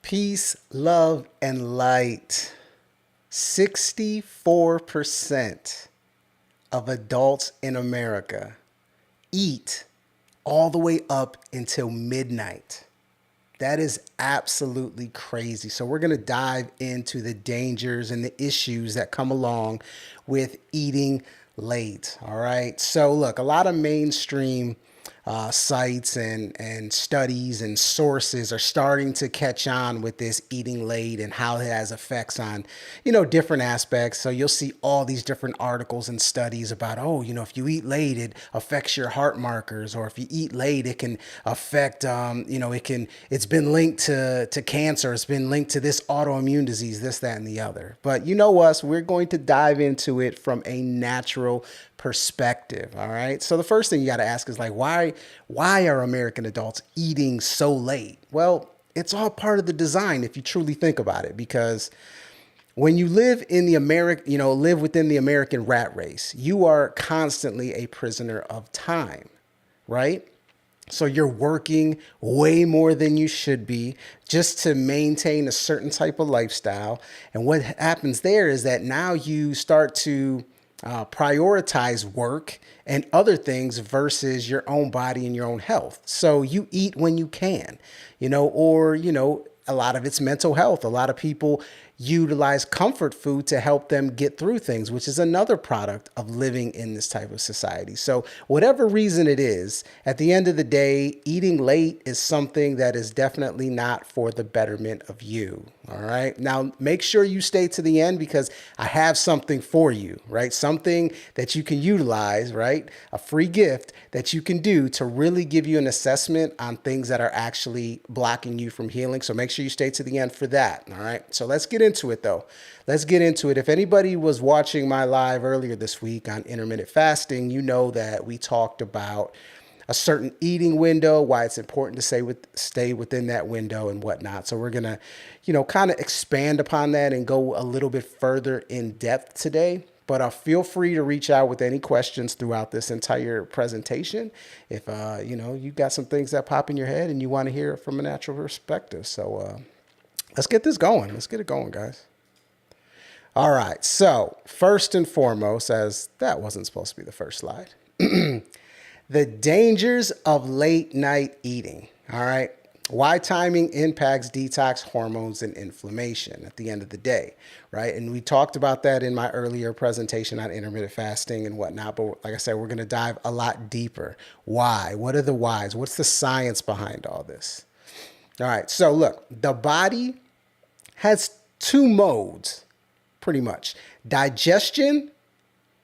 Peace, love, and light. 64% of adults in America eat all the way up until midnight. That is absolutely crazy. So we're going to dive into the dangers and the issues that come along with eating late. All right. So look, a lot of mainstream sites and studies and sources are starting to catch on with this eating late and how it has effects on, different aspects. So you'll see all these different articles and studies about, if you eat late, it affects your heart markers, or if you eat late, it can affect, it's been linked to cancer. It's been linked to this autoimmune disease, this, that, and the other. But you know us, we're going to dive into it from a natural perspective. All right. So the first thing you got to ask is why are American adults eating so late? Well, it's all part of the design if you truly think about it, because when you live in the live within the American rat race, you are constantly a prisoner of time, right? So you're working way more than you should be just to maintain a certain type of lifestyle. And what happens there is that now you start to prioritize work and other things versus your own body and your own health. So you eat when you can, or a lot of it's mental health. A lot of people utilize comfort food to help them get through things, which is another product of living in this type of society. So whatever reason it is, at the end of the day, eating late is something that is definitely not for the betterment of you. All right. Now, make sure you stay to the end, because I have something for you, right? Something that you can utilize, right? A free gift that you can do to really give you an assessment on things that are actually blocking you from healing. So make sure you stay to the end for that. All right. So let's get into it though. Let's get into it. If anybody was watching my live earlier this week on intermittent fasting, you know that we talked about a certain eating window, why it's important to stay within that window and whatnot. So we're going to, kind of expand upon that and go a little bit further in depth today. But feel free to reach out with any questions throughout this entire presentation. If, you got some things that pop in your head and you want to hear it from a natural perspective. So let's get this going. Let's get it going, guys. All right. So first and foremost, as that wasn't supposed to be the first slide, the dangers of late night eating. All right. Why timing impacts detox hormones and inflammation at the end of the day, right? And we talked about that in my earlier presentation on intermittent fasting and whatnot. But like I said, we're going to dive a lot deeper. Why? What are the whys? What's the science behind all this? All right. So look, the body has two modes, pretty much: digestion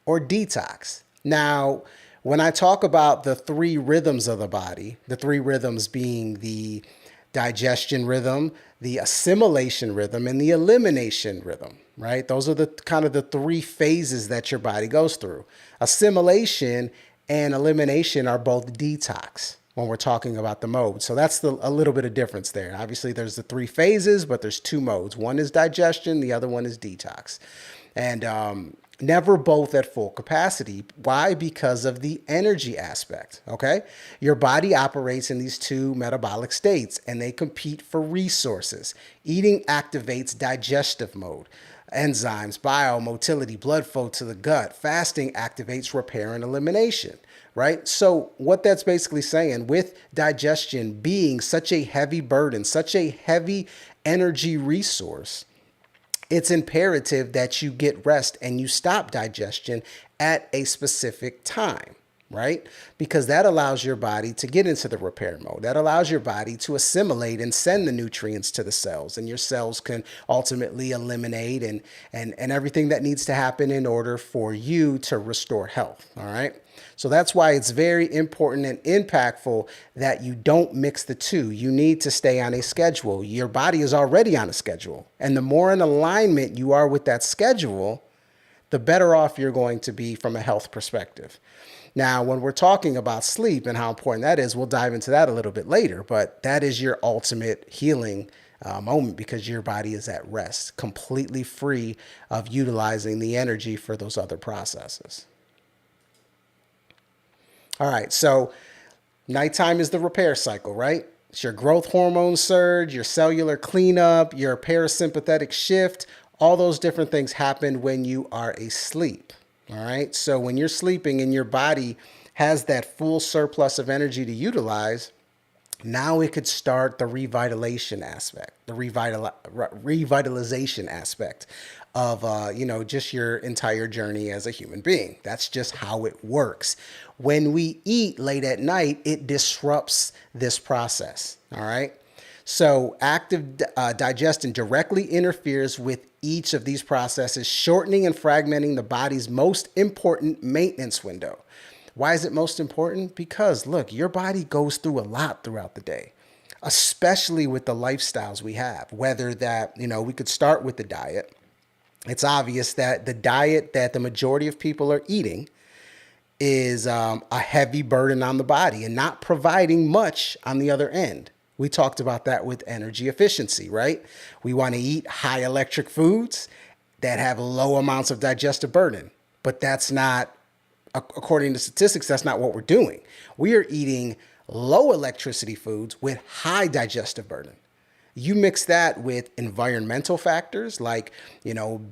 or detox. Now, when I talk about the three rhythms of the body, the three rhythms being the digestion rhythm, the assimilation rhythm, and the elimination rhythm, right? Those are the kind of the three phases that your body goes through. Assimilation and elimination are both detox when we're talking about the mode. So that's a little bit of difference there. Obviously, there's the three phases, but there's two modes. One is digestion, the other one is detox. And never both at full capacity. Why? Because of the energy aspect, okay? Your body operates in these two metabolic states, and they compete for resources. Eating activates digestive mode, enzymes, bile, motility, blood flow to the gut. Fasting activates repair and elimination, right? So what that's basically saying, with digestion being such a heavy burden, such a heavy energy resource, it's imperative that you get rest and you stop digestion at a specific time, right? Because that allows your body to get into the repair mode. That allows your body to assimilate and send the nutrients to the cells, and your cells can ultimately eliminate and everything that needs to happen in order for you to restore health, all right? So that's why it's very important and impactful that you don't mix the two. You need to stay on a schedule. Your body is already on a schedule. And the more in alignment you are with that schedule, the better off you're going to be from a health perspective. Now, when we're talking about sleep and how important that is, we'll dive into that a little bit later. But that is your ultimate healing moment, because your body is at rest, completely free of utilizing the energy for those other processes. All right, so nighttime is the repair cycle, right? It's your growth hormone surge, your cellular cleanup, your parasympathetic shift. All those different things happen when you are asleep. All right. So when you're sleeping and your body has that full surplus of energy to utilize, now it could start the revitalization aspect, the revitalization aspect of, just your entire journey as a human being. That's just how it works. When we eat late at night, it disrupts this process. All right. So active digestion directly interferes with each of these processes, shortening and fragmenting the body's most important maintenance window. Why is it most important? Because look, your body goes through a lot throughout the day, especially with the lifestyles we have, whether that, we could start with the diet. It's obvious that the diet that the majority of people are eating is a heavy burden on the body and not providing much on the other end. We talked about that with energy efficiency, right? We want to eat high electric foods that have low amounts of digestive burden, but that's not, according to statistics, that's not what we're doing. We are eating low electricity foods with high digestive burden. You mix that with environmental factors like,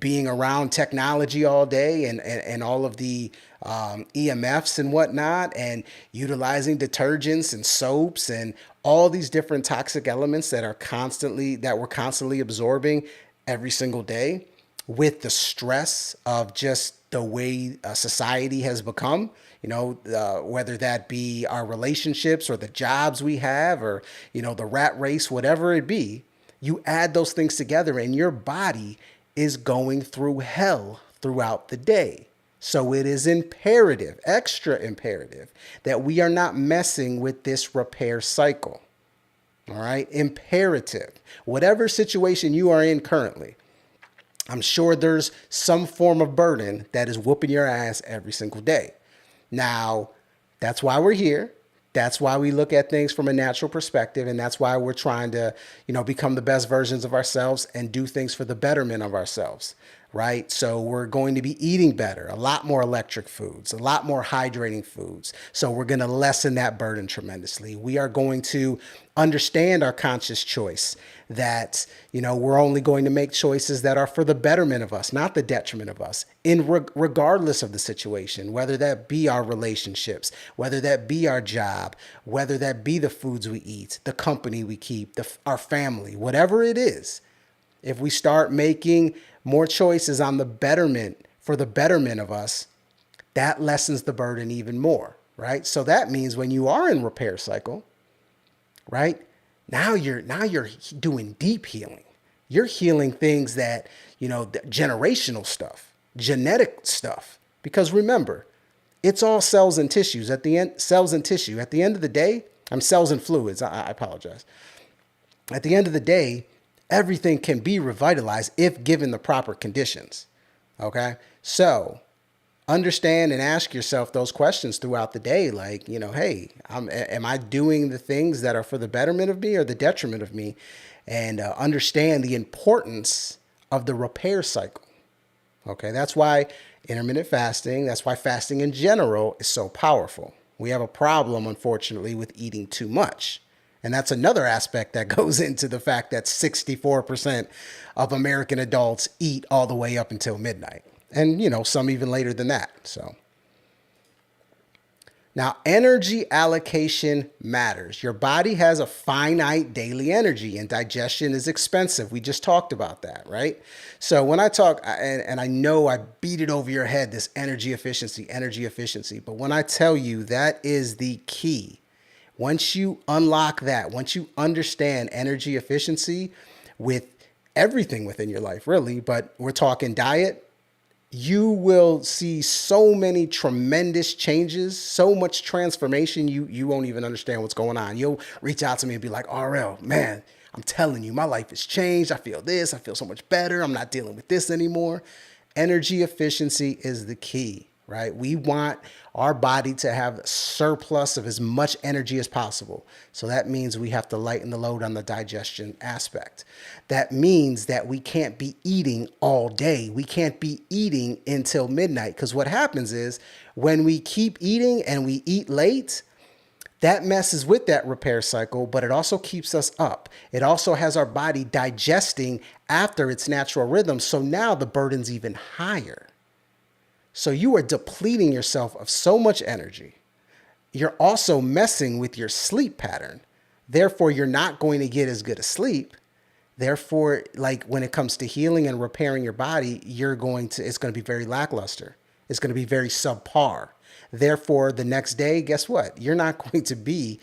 being around technology all day and all of the EMFs and whatnot, and utilizing detergents and soaps and all these different toxic elements that we're constantly absorbing every single day, with the stress of just the way society has become, whether that be our relationships or the jobs we have or, the rat race, whatever it be, you add those things together and your body is going through hell throughout the day. So it is imperative, extra imperative, that we are not messing with this repair cycle. All right. Imperative. Whatever situation you are in currently, I'm sure there's some form of burden that is whooping your ass every single day. Now, that's why we're here. That's why we look at things from a natural perspective. And that's why we're trying to, become the best versions of ourselves and do things for the betterment of ourselves. Right? So we're going to be eating better, a lot more electric foods, a lot more hydrating foods. So we're going to lessen that burden tremendously. We are going to understand our conscious choice that, we're only going to make choices that are for the betterment of us, not the detriment of us, regardless of the situation, whether that be our relationships, whether that be our job, whether that be the foods we eat, the company we keep, our family, whatever it is. If we start making more choices on the betterment, for the betterment of us, that lessens the burden even more, right? So that means when you are in repair cycle, right? Now you're doing deep healing. You're healing things that, generational stuff, genetic stuff. Because remember, it's all cells and tissues at the end, cells and tissue. At the end of the day, cells and fluids. I apologize. At the end of the day, everything can be revitalized if given the proper conditions. Okay. So understand and ask yourself those questions throughout the day. Like, hey, am I doing the things that are for the betterment of me or the detriment of me? And understand the importance of the repair cycle. Okay. That's why intermittent fasting, that's why fasting in general is so powerful. We have a problem, unfortunately, with eating too much. And that's another aspect that goes into the fact that 64% of American adults eat all the way up until midnight. And, some even later than that. So now energy allocation matters. Your body has a finite daily energy and digestion is expensive. We just talked about that, right? So when I talk, and I know I beat it over your head, this energy efficiency. But when I tell you that is the key, once you unlock that, once you understand energy efficiency with everything within your life, really, but we're talking diet, you will see so many tremendous changes, so much transformation, you won't even understand what's going on. You'll reach out to me and be like, RL, man, I'm telling you, my life has changed. I feel this. I feel so much better. I'm not dealing with this anymore. Energy efficiency is the key. Right? We want our body to have a surplus of as much energy as possible. So that means we have to lighten the load on the digestion aspect. That means that we can't be eating all day. We can't be eating until midnight. Because what happens is when we keep eating and we eat late, That messes with that repair cycle, but it also keeps us up. It also has our body digesting after its natural rhythm. So now the burden's even higher. So you are depleting yourself of so much energy. You're also messing with your sleep pattern. Therefore, you're not going to get as good a sleep. Therefore, like when it comes to healing and repairing your body, it's going to be very lackluster. It's going to be very subpar. Therefore, the next day, guess what? You're not going to be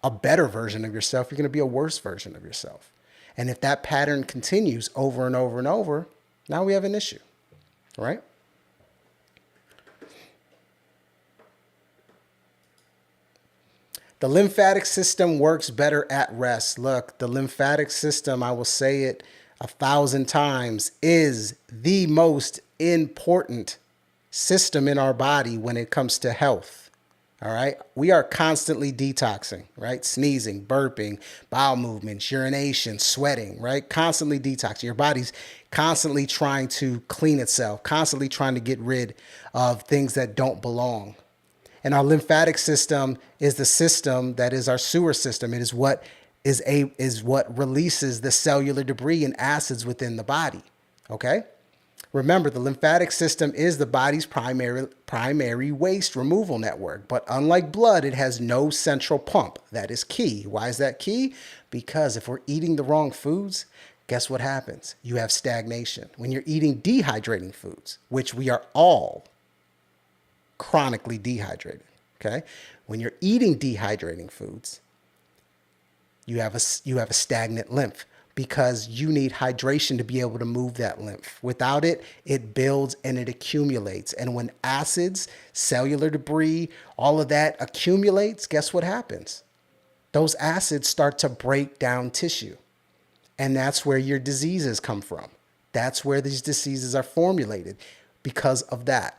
a better version of yourself. You're going to be a worse version of yourself. And if that pattern continues over and over and over, now we have an issue, right? The lymphatic system works better at rest. Look, the lymphatic system, I will say it 1,000 times, is the most important system in our body when it comes to health. All right. We are constantly detoxing, right? Sneezing, burping, bowel movements, urination, sweating, right? Constantly detoxing. Your body's constantly trying to clean itself, constantly trying to get rid of things that don't belong. And our lymphatic system is the system that is our sewer system. It is what releases the cellular debris and acids within the body. Okay? Remember, the lymphatic system is the body's primary waste removal network. But unlike blood, it has no central pump. That is key. Why is that key? Because if we're eating the wrong foods, guess what happens? You have stagnation. When you're eating dehydrating foods, which we are all chronically dehydrated, okay? When you're eating dehydrating foods, you have a stagnant lymph because you need hydration to be able to move that lymph. Without it, it builds and it accumulates. And when acids, cellular debris, all of that accumulates, guess what happens? Those acids start to break down tissue. And that's where your diseases come from. That's where these diseases are formulated because of that.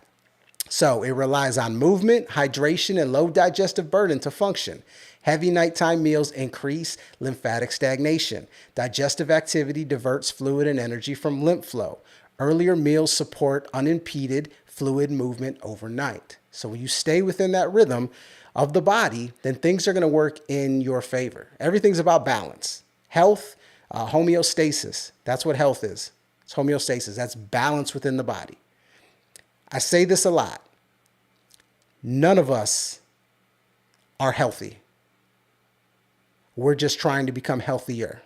So it relies on movement, hydration, and low digestive burden to function. Heavy nighttime meals increase lymphatic stagnation. Digestive activity diverts fluid and energy from lymph flow. Earlier meals support unimpeded fluid movement overnight. So when you stay within that rhythm of the body, then things are going to work in your favor. Everything's about balance. Health, homeostasis. That's what health is. It's homeostasis. That's balance within the body. I say this a lot. None of us are healthy. We're just trying to become healthier.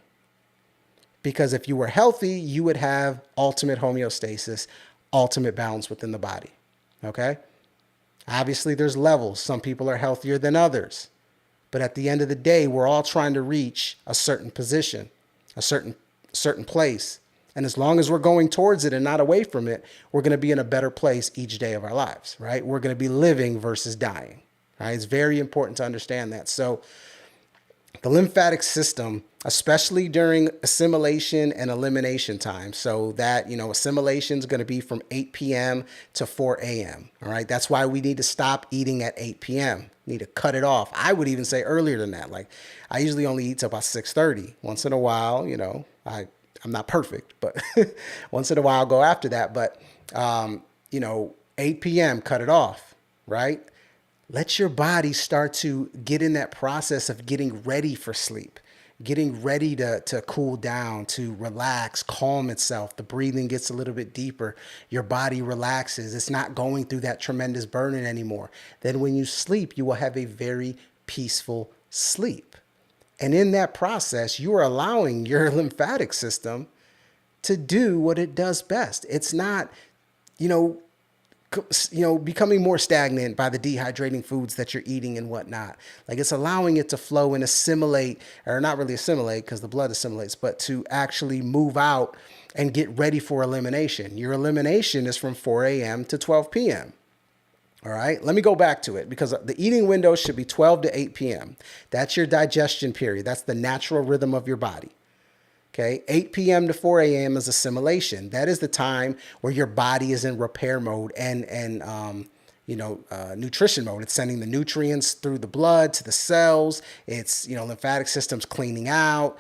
Because if you were healthy, you would have ultimate homeostasis, ultimate balance within the body. Okay? Obviously, there's levels. Some people are healthier than others. But at the end of the day, we're all trying to reach a certain position, a certain place. And as long as we're going towards it and not away from it, we're going to be in a better place each day of our lives, right? We're going to be living versus dying, right? It's very important to understand that. So the lymphatic system, especially during assimilation and elimination time, so that, assimilation is going to be from 8 p.m. to 4 a.m., all right? That's why we need to stop eating at 8 p.m. Need to cut it off. I would even say earlier than that. Like, I usually only eat till about 6:30. Once in a while, I'm not perfect, but once in a while I'll go after that. But, 8 p.m., cut it off, right? Let your body start to get in that process of getting ready for sleep, getting ready to cool down, to relax, calm itself. The breathing gets a little bit deeper. Your body relaxes. It's not going through that tremendous burden anymore. Then when you sleep, you will have a very peaceful sleep. And in that process, you are allowing your lymphatic system to do what it does best. It's not, becoming more stagnant by the dehydrating foods that you're eating and whatnot. Like, it's allowing it to flow and assimilate, or not really assimilate because the blood assimilates, but to actually move out and get ready for elimination. Your elimination is from 4 a.m. to 12 p.m. All right, let me go back to it because the eating window should be 12 to 8 p.m. That's your digestion period. That's the natural rhythm of your body. Okay, 8 p.m. to 4 a.m. is assimilation. That is the time where your body is in repair mode and nutrition mode. It's sending the nutrients through the blood to the cells. It's, lymphatic system's cleaning out.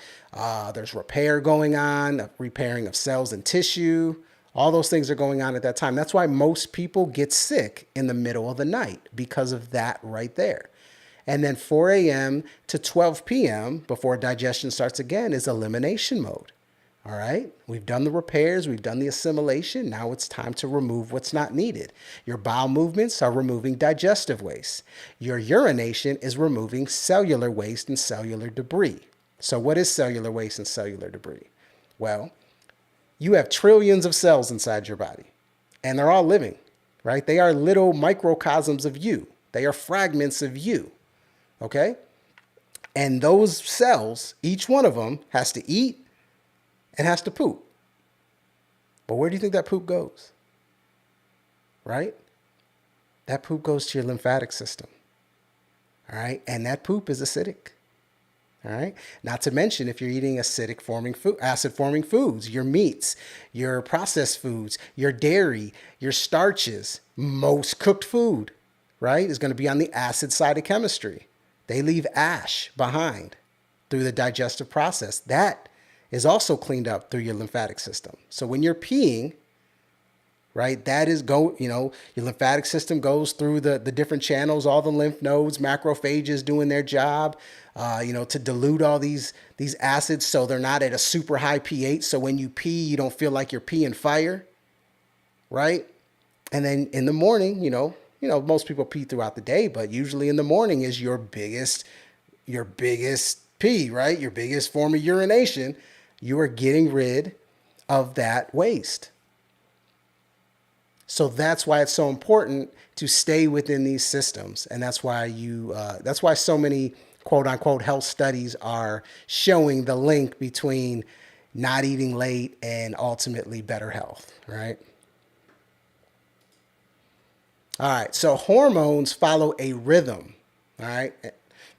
There's repair going on, repairing of cells and tissue. All those things are going on at that time. That's why most people get sick in the middle of the night because of that right there. And then 4 a.m. to 12 p.m. before digestion starts again is elimination mode. All right, we've done the repairs, we've done the assimilation. Now it's time to remove what's not needed. Your bowel movements are removing digestive waste. Your urination is removing cellular waste and cellular debris. So what is cellular waste and cellular debris? Well, you have trillions of cells inside your body, and they're all living, right? They are little microcosms of you. They are fragments of you, okay? And those cells, each one of them has to eat and has to poop. But where do you think that poop goes? Right? That poop goes to your lymphatic system. All right? And that poop is acidic. All right? Not to mention if you're eating acidic forming food, acid forming foods, your meats, your processed foods, your dairy, your starches, most cooked food, right, is going to be on the acid side of chemistry. They leave ash behind through the digestive process. That is also cleaned up through your lymphatic system. So when you're peeing, right, that is your lymphatic system goes through the different channels, all the lymph nodes, macrophages doing their job, to dilute all these acids so they're not at a super high pH. So when you pee, you don't feel like you're peeing fire, right? And then in the morning, most people pee throughout the day, but usually in the morning is your biggest pee, right? Your biggest form of urination. You are getting rid of that waste. So that's why it's so important to stay within these systems. And that's why that's why so many quote unquote health studies are showing the link between not eating late and ultimately better health, right? All right. So hormones follow a rhythm. All right.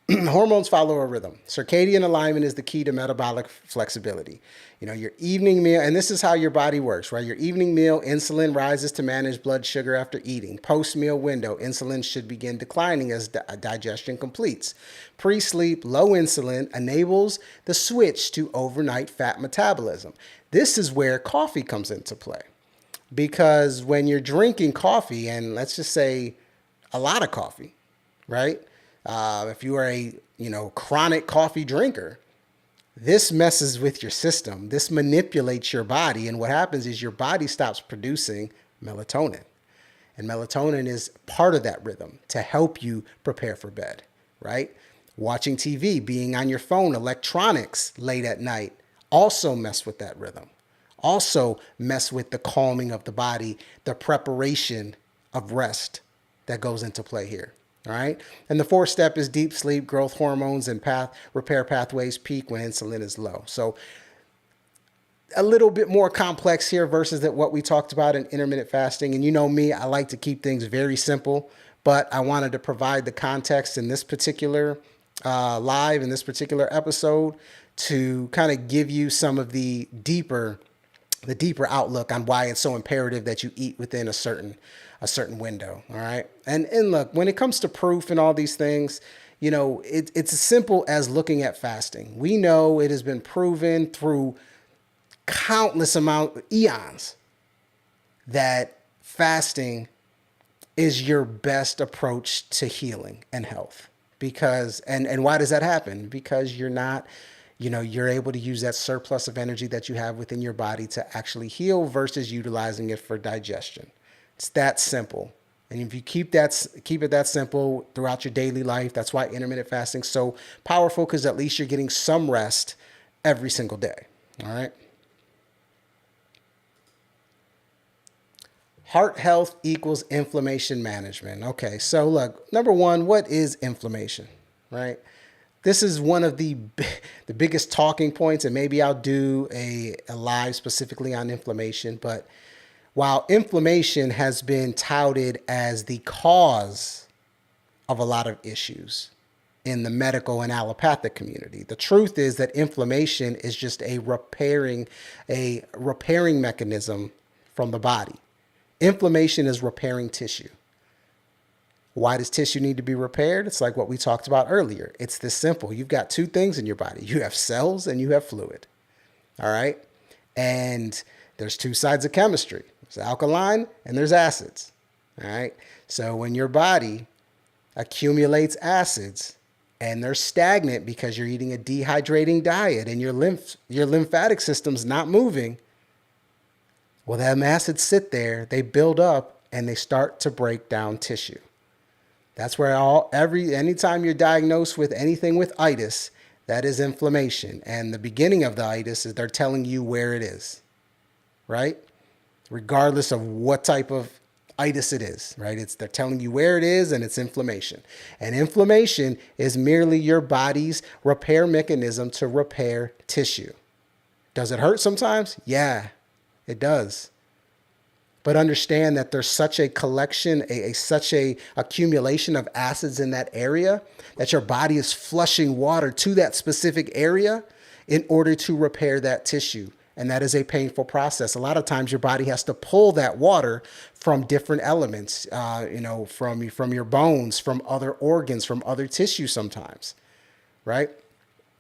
Hormones follow a rhythm. Circadian alignment is the key to metabolic flexibility. Your evening meal, and this is how your body works, right? Your evening meal, insulin rises to manage blood sugar after eating. Post-meal window, insulin should begin declining as digestion completes. Pre-sleep, low insulin enables the switch to overnight fat metabolism. This is where coffee comes into play. Because when you're drinking coffee, and let's just say a lot of coffee, right? If you are a chronic coffee drinker, this messes with your system. This manipulates your body. And what happens is your body stops producing melatonin. And melatonin is part of that rhythm to help you prepare for bed, right? Watching TV, being on your phone, electronics late at night also mess with that rhythm. Also mess with the calming of the body, the preparation of rest that goes into play here. All right. And the fourth step is deep sleep, growth hormones and repair pathways peak when insulin is low. So a little bit more complex here versus what we talked about in intermittent fasting. And you know me, I like to keep things very simple, but I wanted to provide the context in this particular in this particular episode to kind of give you some of the deeper outlook on why it's so imperative that you eat within a certain window. All right. And look, when it comes to proof and all these things, it's as simple as looking at fasting. We know it has been proven through countless eons that fasting is your best approach to healing and health. Because, and why does that happen? Because you're not, you're able to use that surplus of energy that you have within your body to actually heal versus utilizing it for digestion. It's that simple. And if you keep it that simple throughout your daily life, that's why intermittent fasting is so powerful, because at least you're getting some rest every single day. All right. Heart health equals inflammation management. Okay, so look, number one, what is inflammation, right? This is one of the biggest talking points, and maybe I'll do a live specifically on inflammation. But while inflammation has been touted as the cause of a lot of issues in the medical and allopathic community, the truth is that inflammation is just a repairing mechanism from the body. Inflammation is repairing tissue. Why does tissue need to be repaired? It's like what we talked about earlier. It's this simple. You've got two things in your body. You have cells and you have fluid. All right. And there's two sides of chemistry. There's alkaline and there's acids. All right. So when your body accumulates acids, and they're stagnant because you're eating a dehydrating diet and your lymphatic system's not moving. Well, them acids sit there, they build up, and they start to break down tissue. That's where anytime you're diagnosed with anything with itis, that is inflammation. And the beginning of the itis is they're telling you where it is, right? Regardless of what type of itis it is, right? They're telling you where it is, and it's inflammation. And inflammation is merely your body's repair mechanism to repair tissue. Does it hurt sometimes? Yeah, it does. But understand that there's such a collection, such a accumulation of acids in that area that your body is flushing water to that specific area in order to repair that tissue. And that is a painful process. A lot of times your body has to pull that water from different elements, from your bones, from other organs, from other tissue sometimes, right?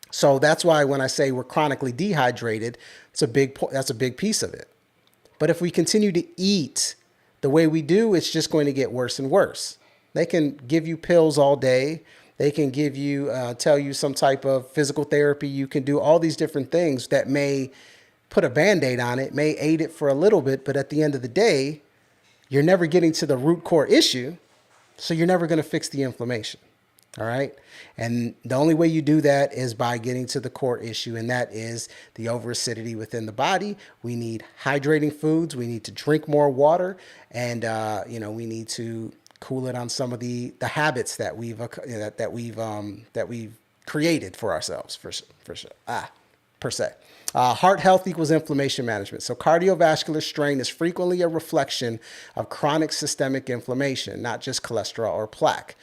So that's why when I say we're chronically dehydrated, that's a big piece of it. But if we continue to eat the way we do, it's just going to get worse and worse. They can give you pills all day. They can give you, tell you some type of physical therapy. You can do all these different things that may put a Band-Aid on it, may aid it for a little bit. But at the end of the day, you're never getting to the root core issue. So you're never going to fix the inflammation. All right. And the only way you do that is by getting to the core issue, and that is the overacidity within the body. We need hydrating foods. We need to drink more water, and we need to cool it on some of the habits that we've created for ourselves per se. Heart health equals inflammation management. So cardiovascular strain is frequently a reflection of chronic systemic inflammation, not just cholesterol or plaque.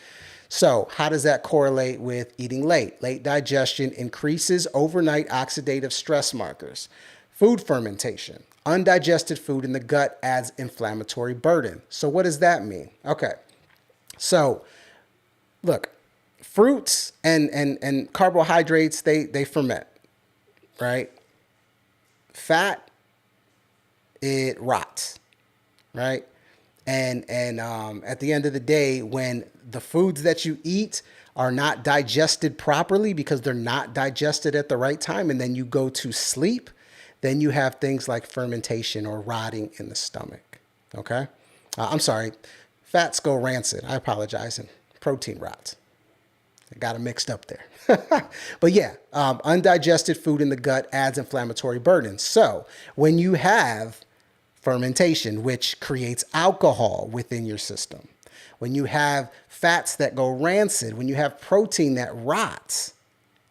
So how does that correlate with eating late? Late digestion increases overnight oxidative stress markers. Food fermentation. Undigested food in the gut adds inflammatory burden. So what does that mean? Okay. So look, fruits and carbohydrates, they ferment, right? Fat, it rots, right? And at the end of the day, when the foods that you eat are not digested properly because they're not digested at the right time, and then you go to sleep, then you have things like fermentation or rotting in the stomach. Okay? I'm sorry. Fats go rancid. I apologize. And protein rots. I got them mixed up there. But yeah, undigested food in the gut adds inflammatory burden. So when you have fermentation, which creates alcohol within your system, when you have fats that go rancid, when you have protein that rots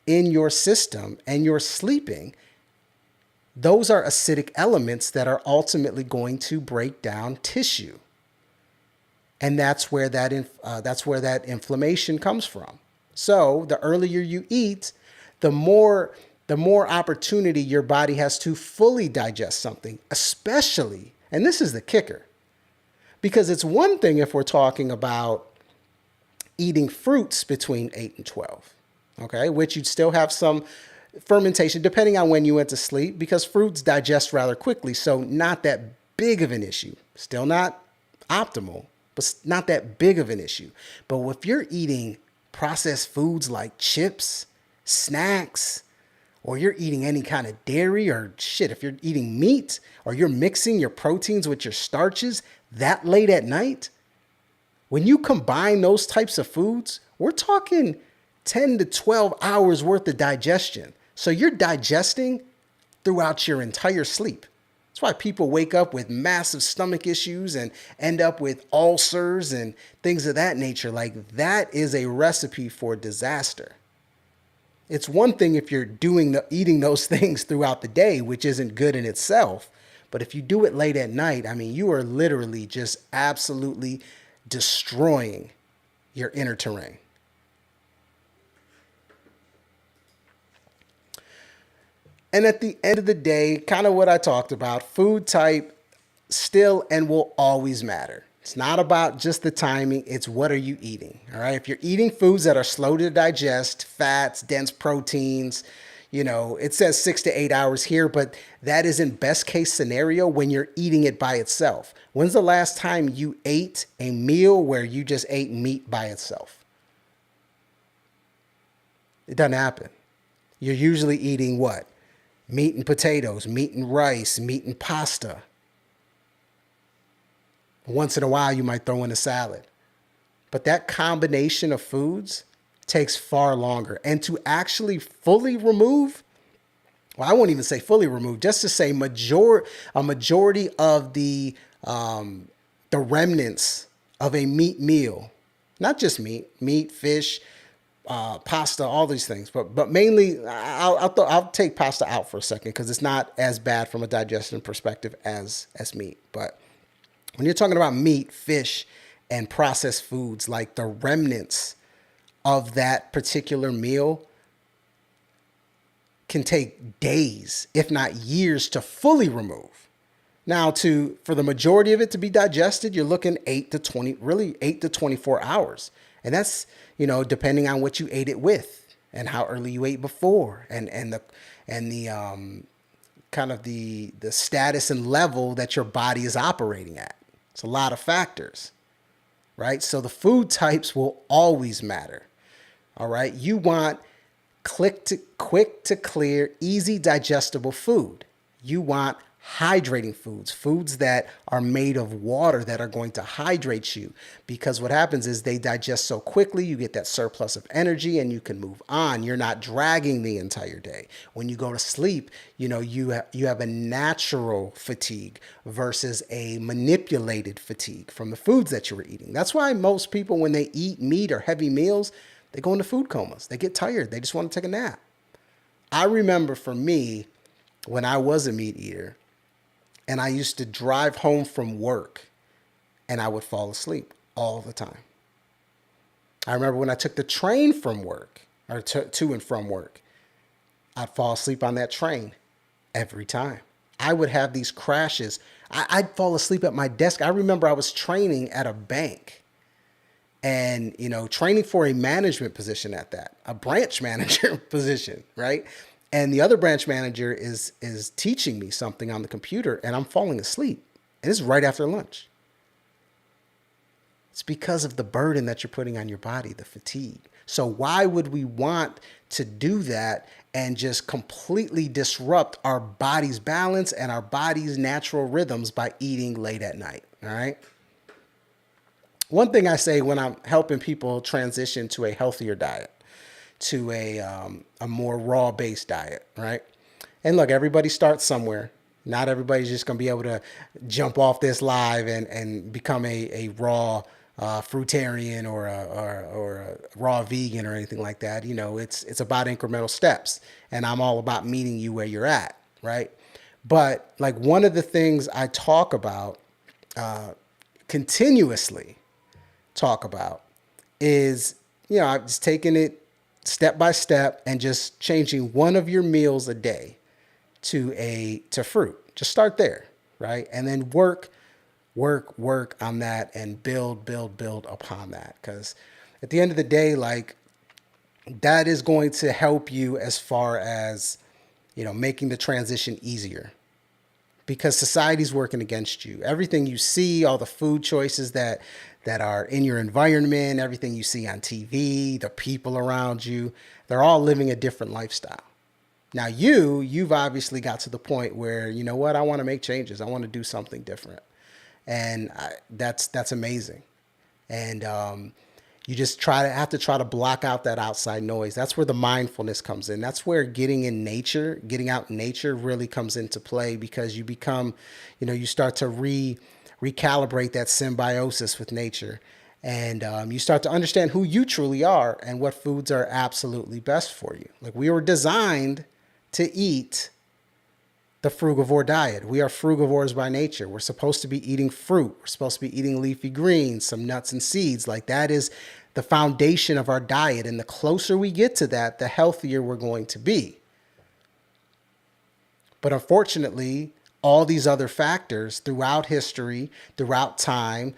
in your system and you're sleeping, those are acidic elements that are ultimately going to break down tissue. And that's where that inflammation comes from. So the earlier you eat, the more opportunity your body has to fully digest something, especially, and this is the kicker, because it's one thing if we're talking about eating fruits between 8 and 12, okay, which you'd still have some fermentation depending on when you went to sleep, because fruits digest rather quickly, so not that big of an issue. Still not optimal, but not that big of an issue. But if you're eating processed foods like chips, snacks, or you're eating any kind of dairy or shit, if you're eating meat or you're mixing your proteins with your starches that late at night, when you combine those types of foods, we're talking 10 to 12 hours worth of digestion. So you're digesting throughout your entire sleep. That's why people wake up with massive stomach issues and end up with ulcers and things of that nature. Like, that is a recipe for disaster. It's one thing if you're eating those things throughout the day, which isn't good in itself. But if you do it late at night, I mean, you are literally just absolutely destroying your inner terrain. And at the end of the day, kind of what I talked about, food type still and will always matter. It's not about just the timing. It's what are you eating? All right. If you're eating foods that are slow to digest, fats, dense proteins, it says 6 to 8 hours here, but that is in best case scenario when you're eating it by itself. When's the last time you ate a meal where you just ate meat by itself? It doesn't happen. You're usually eating what? Meat and potatoes, meat and rice, meat and pasta. Once in a while, you might throw in a salad. But that combination of foods takes far longer. And to actually fully remove, well, I won't even say fully remove, just to say a majority of the remnants of a meat meal, not just meat, fish, pasta, all these things, but mainly I'll take pasta out for a second because it's not as bad from a digestion perspective as meat. But when you're talking about meat, fish, and processed foods, like the remnants of that particular meal can take days, if not years, to fully remove. Now, for the majority of it to be digested, you're looking 8 to 24 hours. And that's, depending on what you ate it with and how early you ate before and the kind of the status and level that your body is operating at. It's a lot of factors, right? So the food types will always matter. All right. You want quick to clear, easy digestible food. You want hydrating foods that are made of water that are going to hydrate you, because what happens is they digest so quickly, you get that surplus of energy and you can move on. You're not dragging the entire day. When you go to sleep, you have a natural fatigue versus a manipulated fatigue from the foods that you were eating. That's why most people, when they eat meat or heavy meals, they go into food comas. They get tired. They just want to take a nap. I remember for me, when I was a meat eater, and I used to drive home from work and I would fall asleep all the time. I remember when I took the train from work or to and from work, I'd fall asleep on that train every time. I would have these crashes. I'd fall asleep at my desk. I remember I was training at a bank and, training for a management position at that, a branch manager position, right? And the other branch manager is teaching me something on the computer and I'm falling asleep. And this is right after lunch. It's because of the burden that you're putting on your body, the fatigue. So why would we want to do that and just completely disrupt our body's balance and our body's natural rhythms by eating late at night? All right. One thing I say when I'm helping people transition to a healthier diet, to a more raw-based diet, right? And look, everybody starts somewhere. Not everybody's just going to be able to jump off this live and become a raw fruitarian or a raw vegan or anything like that. It's about incremental steps, and I'm all about meeting you where you're at, right? But like one of the things I talk about, continuously talk about, is I've just taken it step by step and just changing one of your meals a day to fruit. Just start there, right? And then work on that and build upon that. Because at the end of the day, like, that is going to help you as far as, making the transition easier. Because society's working against you. Everything you see, all the food choices that are in your environment, everything you see on TV, the people around you, they're all living a different lifestyle. Now you've obviously got to the point where, I want to make changes. I want to do something different. And that's amazing. And you just have to try to block out that outside noise. That's where the mindfulness comes in. That's where getting out in nature really comes into play, because you become, you start to recalibrate that symbiosis with nature. And you start to understand who you truly are and what foods are absolutely best for you. Like, we were designed to eat the frugivore diet. We are frugivores by nature. We're supposed to be eating fruit. We're supposed to be eating leafy greens, some nuts and seeds. Like, that is the foundation of our diet. And the closer we get to that, the healthier we're going to be. But unfortunately, all these other factors throughout history, throughout time,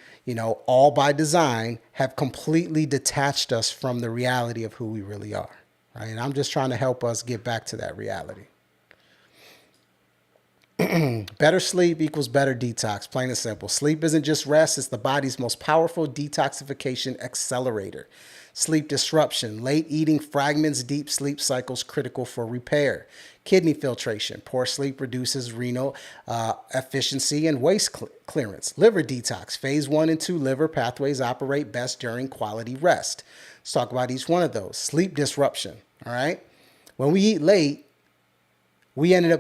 all by design, have completely detached us from the reality of who we really are, right? And I'm just trying to help us get back to that reality. Better sleep equals better detox, plain and simple. Sleep isn't just rest, it's the body's most powerful detoxification accelerator. Sleep disruption, late eating fragments, deep sleep cycles critical for repair. Kidney filtration, poor sleep reduces renal efficiency and waste clearance. Liver detox, phase 1 and 2 liver pathways operate best during quality rest. Let's talk about each one of those. Sleep disruption, all right? When we eat late, we end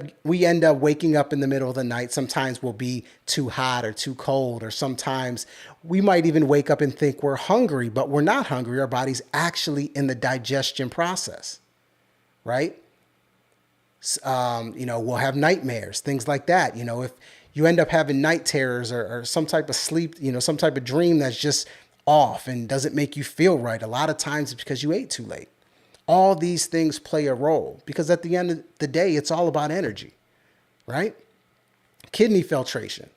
up waking up in the middle of the night. Sometimes we'll be too hot or too cold, or sometimes we might even wake up and think we're hungry, but we're not hungry. Our body's actually in the digestion process, right? We'll have nightmares, things like that. If you end up having night terrors or some type of sleep, some type of dream that's just off and doesn't make you feel right, a lot of times it's because you ate too late. All these things play a role because at the end of the day, it's all about energy, right? Kidney filtration.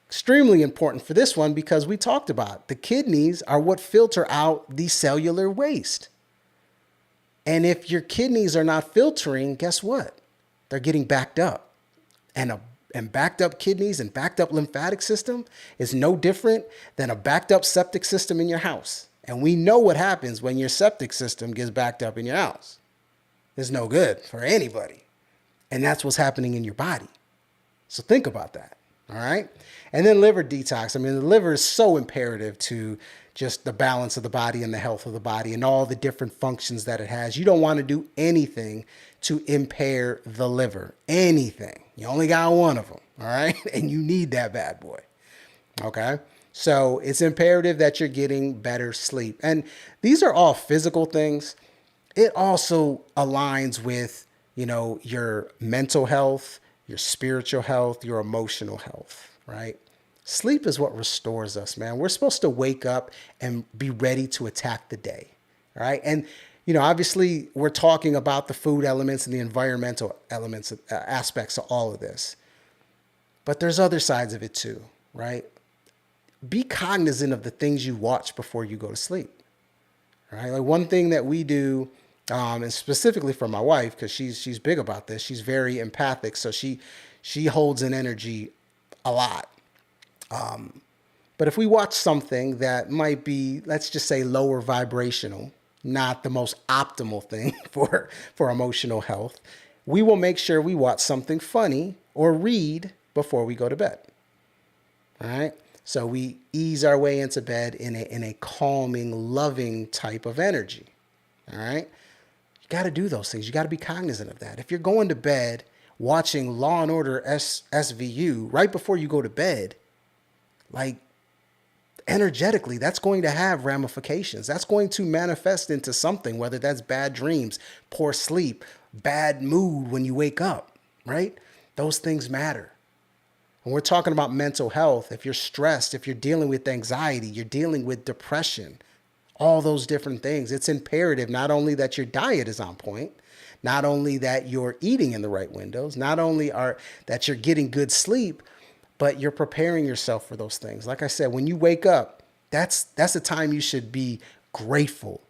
Extremely important for this one because we talked about the kidneys are what filter out the cellular waste. And if your kidneys are not filtering, guess what? They're getting backed up. And backed up kidneys and backed up lymphatic system is no different than a backed up septic system in your house. And we know what happens when your septic system gets backed up in your house. It's no good for anybody. And that's what's happening in your body. So think about that. All right. And then liver detox. I mean, the liver is so imperative to just the balance of the body and the health of the body and all the different functions that it has. You don't want to do anything to impair the liver. Anything. You only got one of them. All right. And you need that bad boy. Okay. So it's imperative that you're getting better sleep. And these are all physical things. It also aligns with, your mental health, your spiritual health, your emotional health, right? Sleep is what restores us, man. We're supposed to wake up and be ready to attack the day, right? And, obviously we're talking about the food elements and the environmental elements, aspects of all of this. But there's other sides of it too, right? Be cognizant of the things you watch before you go to sleep. Right? Like one thing that we do, and specifically for my wife, because she's big about this. She's very empathic, so she holds an energy a lot. But if we watch something that might be, let's just say, lower vibrational, not the most optimal thing for emotional health, we will make sure we watch something funny or read before we go to bed. All right. So we ease our way into bed in a calming, loving type of energy. All right. You got to do those things. You got to be cognizant of that. If you're going to bed watching Law and Order SVU right before you go to bed, like energetically, that's going to have ramifications. That's going to manifest into something, whether that's bad dreams, poor sleep, bad mood when you wake up, right? Those things matter. When we're talking about mental health, if you're stressed, if you're dealing with anxiety, you're dealing with depression, all those different things, it's imperative not only that your diet is on point, not only that you're eating in the right windows, not only that you're getting good sleep, but you're preparing yourself for those things. Like I said, when you wake up, that's the time you should be grateful.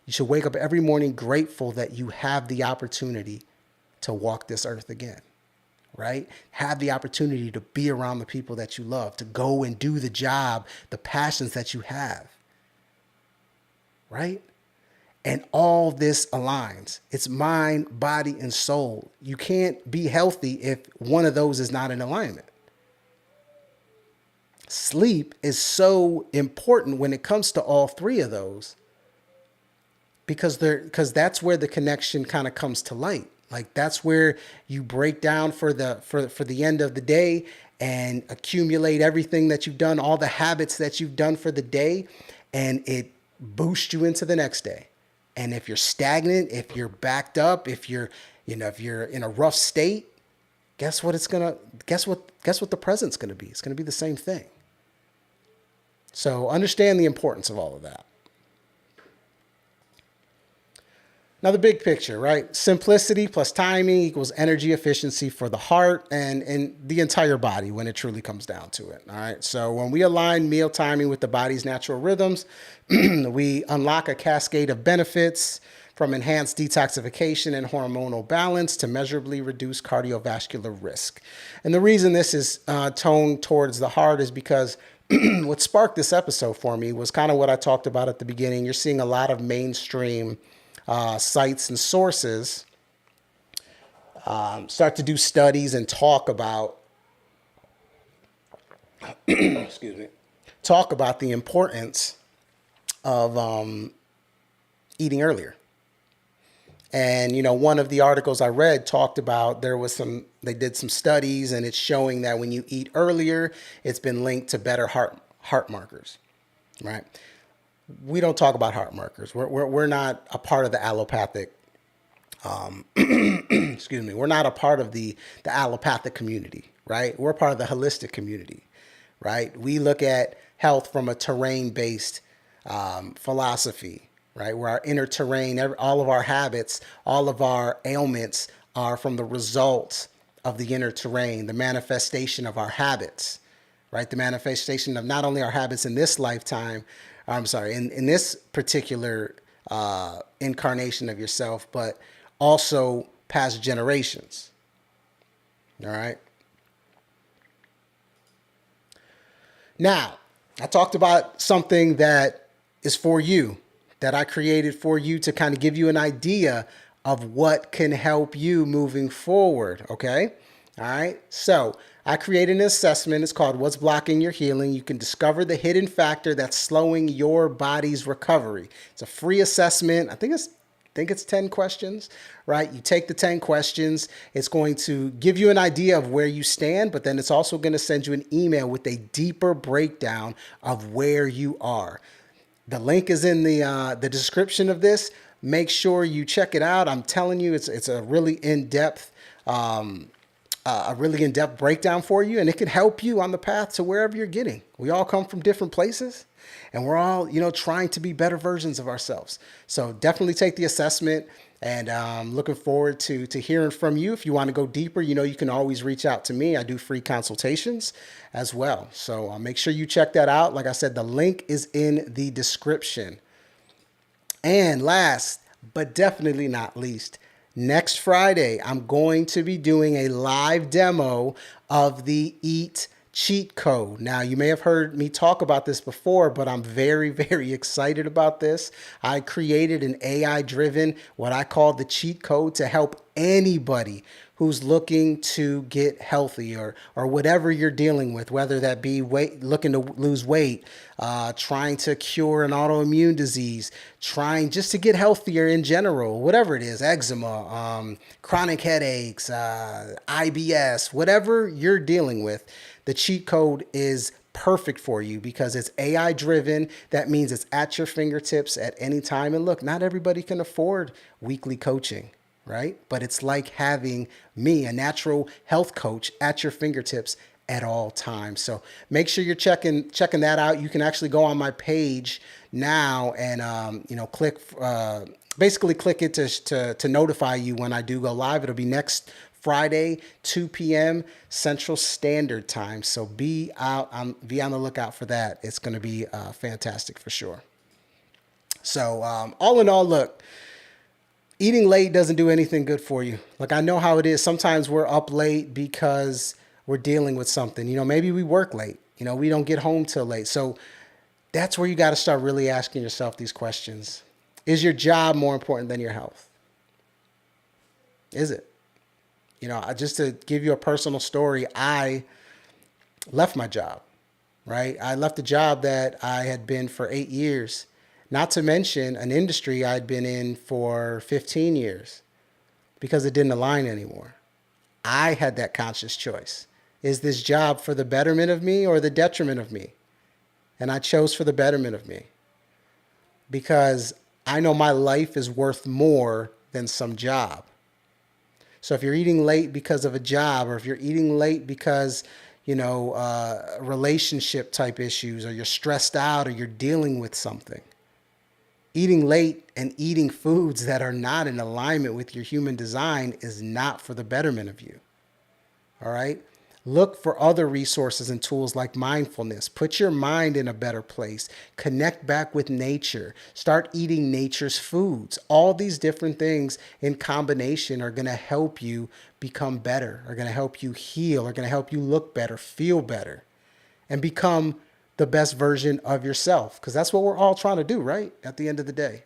You should wake up every morning grateful that you have the opportunity to walk this earth again. Right? Have the opportunity to be around the people that you love, to go and do the job, the passions that you have. Right? And all this aligns. It's mind, body, and soul. You can't be healthy if one of those is not in alignment. Sleep is so important when it comes to all three of those because that's where the connection kind of comes to light. Like that's where you break down for the end of the day and accumulate everything that you've done, all the habits that you've done for the day, and it boosts you into the next day. And if you're stagnant, if you're backed up, if you're in a rough state, guess what the present's gonna be? It's gonna be the same thing. So understand the importance of all of that. Now, the big picture, right? Simplicity plus timing equals energy efficiency for the heart and the entire body when it truly comes down to it. All right. So when we align meal timing with the body's natural rhythms, we unlock a cascade of benefits from enhanced detoxification and hormonal balance to measurably reduce cardiovascular risk. And the reason this is toned towards the heart is because what sparked this episode for me was kind of what I talked about at the beginning. You're seeing a lot of mainstream sites and sources start to do studies and talk about, excuse me, talk about the importance of eating earlier. And, you know, one of the articles I read talked about they did some studies, and it's showing that when you eat earlier, it's been linked to better heart markers, right? We don't talk about heart markers. We're not a part of the allopathic, excuse me, we're not a part of the allopathic community, right? We're part of the holistic community, right? We look at health from a terrain-based philosophy, right? Where our inner terrain, all of our habits, all of our ailments are from the results of the inner terrain, the manifestation of our habits, right? The manifestation of not only our habits in this lifetime, in this particular incarnation of yourself, but also past generations, all right? Now, I talked about something that is for you, that I created for you to kind of give you an idea of what can help you moving forward, okay? All right, so I created an assessment. It's called What's Blocking Your Healing. You can discover the hidden factor that's slowing your body's recovery. It's a free assessment. I think it's 10 questions, right? You take the 10 questions. It's going to give you an idea of where you stand, but then it's also going to send you an email with a deeper breakdown of where you are. The link is in the description of this. Make sure you check it out. I'm telling you, it's a really in-depth breakdown for you, and it can help you on the path to wherever you're getting. We all come from different places, and we're all, you know, trying to be better versions of ourselves. So definitely take the assessment, and looking forward to hearing from you. If you want to go deeper, you know, you can always reach out to me. I do free consultations as well. So make sure you check that out. Like I said, the link is in the description. And last, but definitely not least, next Friday, I'm going to be doing a live demo of the 𝐬𝐮𝐬𝐫𝐿. Now, you may have heard me talk about this before, but I'm very, very excited about this. I created an AI-driven, what I call the cheat code, to help anybody who's looking to get healthy or whatever you're dealing with, whether that be looking to lose weight, trying to cure an autoimmune disease, trying just to get healthier in general, whatever it is, eczema, chronic headaches, IBS, whatever you're dealing with, the cheat code is perfect for you because it's AI driven. That means it's at your fingertips at any time. And look, not everybody can afford weekly coaching, right? But it's like having me, a natural health coach, at your fingertips at all times. So make sure you're checking that out. You can actually go on my page now and basically click it to notify you when I do go live. It'll be next Friday, 2 p.m. Central Standard Time. So be on the lookout for that. It's going to be fantastic for sure. So all in all, look, eating late doesn't do anything good for you. Like, I know how it is. Sometimes we're up late because we're dealing with something. You know, maybe we work late. You know, we don't get home till late. So that's where you got to start really asking yourself these questions. Is your job more important than your health? Is it? You know, just to give you a personal story, I left my job, right? I left a job that I had been for 8 years, not to mention an industry I'd been in for 15 years because it didn't align anymore. I had that conscious choice. Is this job for the betterment of me or the detriment of me? And I chose for the betterment of me because I know my life is worth more than some job. So if you're eating late because of a job, or if you're eating late because, you know, relationship type issues, or you're stressed out, or you're dealing with something, eating late and eating foods that are not in alignment with your human design is not for the betterment of you. All right. Look for other resources and tools like mindfulness. Put your mind in a better place. Connect back with nature. Start eating nature's foods. All these different things in combination are going to help you become better, are going to help you heal, are going to help you look better, feel better, and become the best version of yourself. Because that's what we're all trying to do, right? At the end of the day.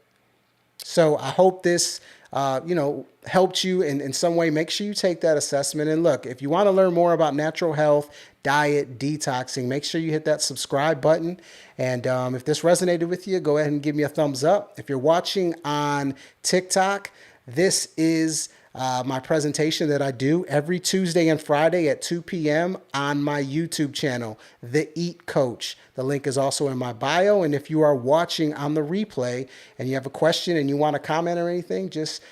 So I hope this, helped you in some way. Make sure you take that assessment. And look, if you want to learn more about natural health, diet, detoxing, make sure you hit that subscribe button. And if this resonated with you, go ahead and give me a thumbs up. If you're watching on TikTok, this is my presentation that I do every Tuesday and Friday at 2 p.m. on my YouTube channel, The Eat Coach. The link is also in my bio. And if you are watching on the replay and you have a question and you want to comment or anything, just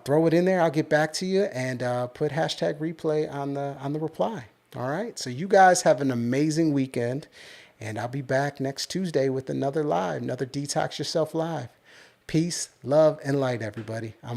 throw it in there. I'll get back to you and put hashtag replay on the reply. All right. So you guys have an amazing weekend, and I'll be back next Tuesday with another Detox Yourself live. Peace, love, and light, everybody.